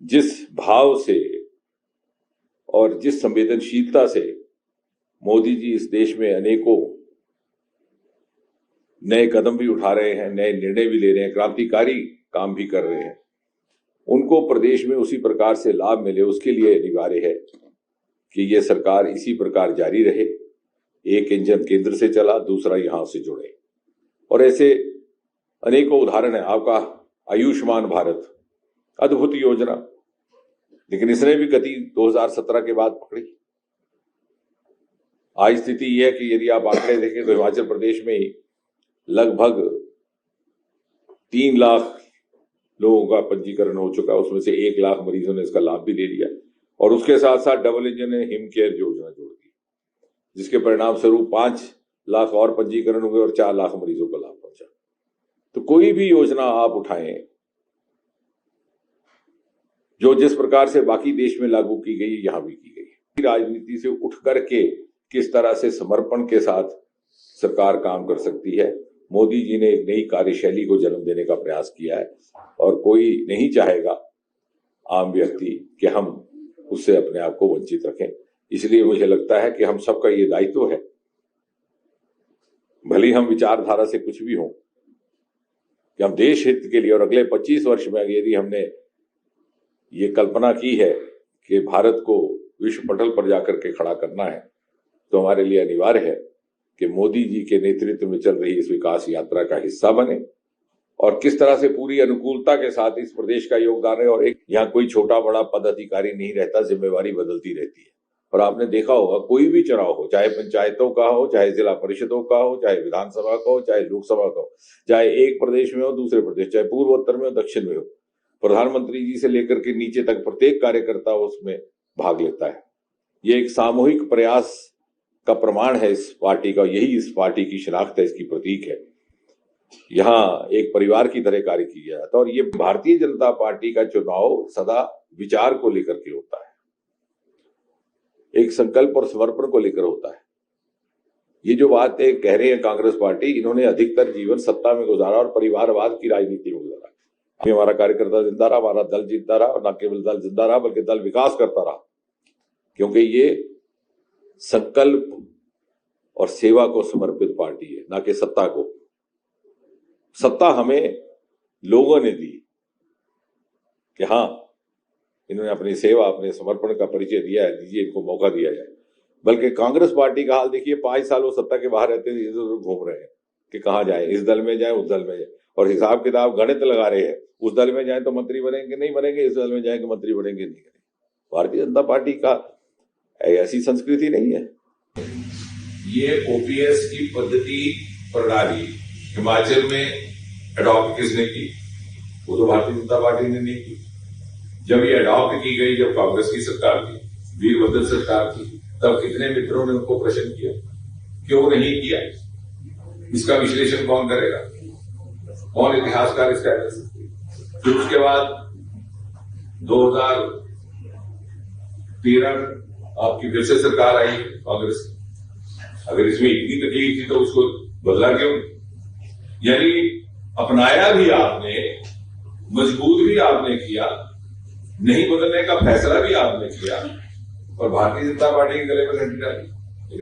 जिस भाव से और जिस संवेदनशीलता से मोदी जी इस देश में अनेकों नए कदम भी उठा रहे हैं, नए निर्णय भी ले रहे हैं, क्रांतिकारी काम भी कर रहे हैं, उनको प्रदेश में उसी प्रकार से लाभ मिले, उसके लिए अनिवार्य है कि ये सरकार इसी प्रकार जारी रहे। एक इंजन केंद्र से चला, दूसरा यहां से जुड़े, और ऐसे अनेकों उदाहरण है। आपका आयुष्मान भारत, अद्भुत योजना, लेकिन इसने भी गति 2017 के बाद पकड़ी। आज स्थिति यह है कि यदि आप आंकड़े देखें तो हिमाचल प्रदेश में ही लगभग 3 लाख लोगों का पंजीकरण हो चुका है, उसमें से 1 लाख मरीजों ने इसका लाभ भी ले लिया, और उसके साथ साथ डबल इंजन ने हिम केयर योजना जोड़ दी, जिसके परिणाम स्वरूप 5 लाख और पंजीकरण हुए और 4 लाख मरीजों को लाभ पहुंचा। तो कोई भी योजना आप उठाएं जो जिस प्रकार से बाकी देश में लागू की गई, यहां भी की गई। राजनीति से उठ करके किस तरह से समर्पण के साथ सरकार काम कर सकती है, मोदी जी ने एक नई कार्यशैली को जन्म देने का प्रयास किया है, और कोई नहीं चाहेगा आम व्यक्ति कि हम उससे अपने आप को वंचित रखें। इसलिए मुझे लगता है कि हम सबका ये दायित्व है, भले हम विचारधारा से कुछ भी हों, कि हम देश हित के लिए और अगले 25 वर्ष में यदि हमने ये कल्पना की है कि भारत को विश्व पटल पर जाकर के खड़ा करना है, तो हमारे लिए अनिवार्य है कि मोदी जी के नेतृत्व में चल रही इस विकास यात्रा का हिस्सा बने, और किस तरह से पूरी अनुकूलता के साथ इस प्रदेश का योगदान है। और एक यहाँ कोई छोटा बड़ा पद अधिकारी नहीं रहता, जिम्मेवारी बदलती रहती है। और आपने देखा होगा, कोई भी चुनाव हो, चाहे पंचायतों का हो, चाहे जिला परिषदों का हो, चाहे विधानसभा का हो, चाहे लोकसभा का हो, चाहे एक प्रदेश में हो, दूसरे प्रदेश, चाहे पूर्वोत्तर में हो, दक्षिण में हो, प्रधानमंत्री जी से लेकर के नीचे तक प्रत्येक कार्यकर्ता उसमें भाग लेता है। ये एक सामूहिक प्रयास का प्रमाण है इस पार्टी का, यही इस पार्टी की शिनाख्त है, इसकी प्रतीक है। यहाँ एक परिवार की तरह कार्य किया जाता है, और ये भारतीय जनता पार्टी का चुनाव सदा विचार को लेकर के होता है, एक संकल्प और समर्पण को लेकर होता है। ये जो बातें कह रहे हैं कांग्रेस पार्टी, इन्होंने अधिकतर जीवन सत्ता में गुजारा और परिवारवाद की राजनीति में गुजारा। हमारा कार्यकर्ता जिंदा रहा, हमारा दल जिंदा रहा, और न केवल दल जिंदा रहा बल्कि दल विकास करता रहा, क्योंकि ये संकल्प और सेवा को समर्पित पार्टी है, ना कि सत्ता को। सत्ता हमें लोगों ने दी कि हाँ, इन्होंने अपनी सेवा, अपने समर्पण का परिचय दिया है, दीजिए इनको मौका दिया जाए। बल्कि कांग्रेस पार्टी का हाल देखिए, 5 साल वो सत्ता के बाहर रहते इधर उधर घूम रहे हैं कि कहाँ जाए, इस दल में जाए, उस दल में जाए, और हिसाब किताब गणित लगा रहे हैं, उस दल में जाए तो मंत्री बनेंगे, नहीं बनेंगे, इस दल में जाएंगे मंत्री बनेंगे, नहीं बनेंगे। भारतीय जनता पार्टी का ऐसी संस्कृति नहीं है। ये ओपीएस की पद्धति प्रणाली हिमाचल में अडॉप्ट किसने की? वो तो भारतीय जनता पार्टी ने नहीं की। जब ये अडॉप्ट की गई, जब कांग्रेस की सरकार थी, वीरभद्र सरकार थी, तब कितने मित्रों ने उनको प्रश्न किया, क्यों नहीं किया? इसका विश्लेषण कौन करेगा? कौन इतिहासकार इसका कर सकते? फिर उसके बाद 2013 आपकी फिर से सरकार आई कांग्रेस की। अगर इसमें इतनी तकलीफ थी तो उसको बदला क्यों? यानी अपनाया भी आपने, मजबूत भी आपने किया, नहीं बदलने का फैसला भी आपने किया, और भारतीय जनता पार्टी के गले में घंटी डाली।